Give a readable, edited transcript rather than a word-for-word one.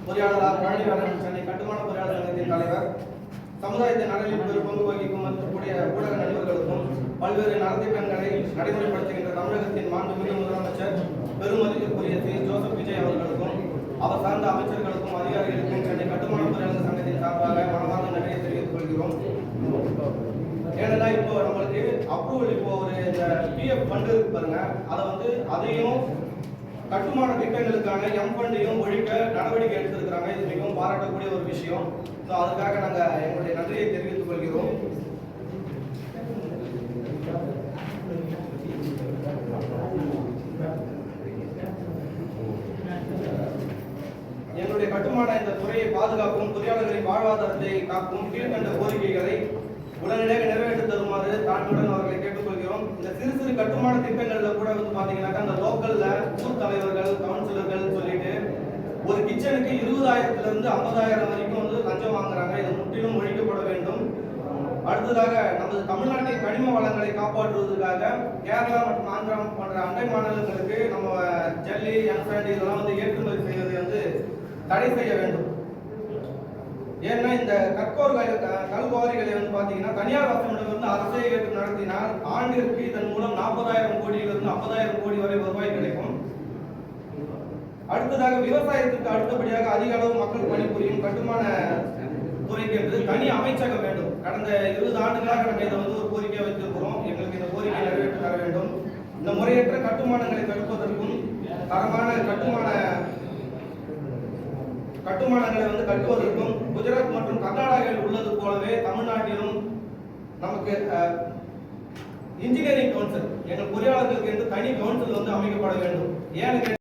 பொறியாளர் பழனிவேலன், சென்னை கட்டுமான பொறியாளர் சங்கத்தின் தலைவர். சமுதாயத்தின் நலனில் பெரும் பங்கு வகிக்கும் மற்றக்கூடிய ஊடக நண்பர்களுக்கும் பல்வேறு நலத்திட்டங்களை நடைமுறைப்படுத்துகின்ற தமிழகத்தின் மாண்புமிகு முதலமைச்சர் பெருமதிப்பிற்குரிய ஸ்ரீ ஜோசப் விஜய் அவர்களுக்கும் அவர் சார்ந்த அமைச்சர்களுக்கும் அதிகாரிகளுக்கும் சென்னை கட்டுமான பொறியாளர் சங்கத்தின் சார்பாக மனமார்ந்த நன்றியை தெரிவித்துக் கொள்கிறோம். ஏன்னா இப்போ நம்மளுக்கு அப்ரூவல் இப்போ ஒரு இந்த பிஎஃப் ஃபண்டு பாருங்க, அதை அதையும் கட்டுமான திட்டங்களுக்கான ஃபண்டையும் ஒழிக்க நடவடிக்கை எடுத்திருக்கிறாங்க. இது மிகவும் பாராட்டக்கூடிய ஒரு விஷயம். ஸோ அதுக்காக நாங்கள் எங்களுடைய நன்றியை தெரிவித்துக் கொள்கிறோம். எங்களுடைய கட்டுமான இந்த துறையை பாதுகாக்கும், பொறியாளர்களின் வாழ்வாதாரத்தை காக்கும் கீழ்கண்ட கோரிக்கைகளை உடனடியாக நிறைவேற்றி தருமாறு தாழ்மையுடன் அவர்களை கேட்டுக்கொள்கிறோம். இந்த சிறு சிறு கட்டுமான திட்டங்கள்ல கூட பாத்தீங்கன்னாக்கா அந்த லோக்கல்ல ஊர் தலைவர்கள், கவுன்சிலர்கள் சொல்லிட்டு ஒரு கிச்சனுக்கு 20,000 இருந்து 50,000 வரைக்கும் லஞ்சம் வாங்குறாங்க. இது முற்றிலும் ஒழிக்கப்பட வேண்டும். அடுத்ததாக நமது தமிழ்நாட்டின் கனிம வளங்களை காப்பாற்றுவதற்காக கேரளா மற்றும் ஆந்திரா போன்ற அண்டை மாநிலங்களுக்கு நம்ம ஜல்லி, என்சாண்ட் இதெல்லாம் ஏற்றுமதி செய்வதை தடை செய்ய வேண்டும். ஏன்னா இந்த கல்குவாரிகளை பாத்தீங்கன்னா தனியார் வசமிடம் அரசே ஏற்று நடத்தினால் ஆண்டிற்கு இதன் மூலம் 40,000 கோடியிலிருந்து 50,000 கோடி வரை வருவாய் கிடைக்கும். அடுத்ததாக விவசாயத்திற்கு அடுத்தபடியாக அதிக அளவு மக்கள் பணிபுரியும் கட்டுமான துறைக்கு என்று தனி அமைச்சகம் வேண்டும். கடந்த 20 ஆண்டுகளாக நம்ம இதை ஒரு கோரிக்கை வைத்திருக்கிறோம். எங்களுக்கு இந்த கோரிக்கை நிறைவேற்றி தர வேண்டும். இந்த முறையற்ற கட்டுமானங்களை தடுப்பதற்கும் தரமான கட்டுமானங்களை கட்டுவதற்கும் குஜராத் மற்றும் கர்நாடகாவில் உள்ளது போலவே தமிழ்நாட்டிலும் நமக்கு இன்ஜினியரிங் கவுன்சில், எங்கள் பொறியாளர்களுக்கு என்று தனி கவுன்சில் அமைக்கப்பட வேண்டும். ஏன்னு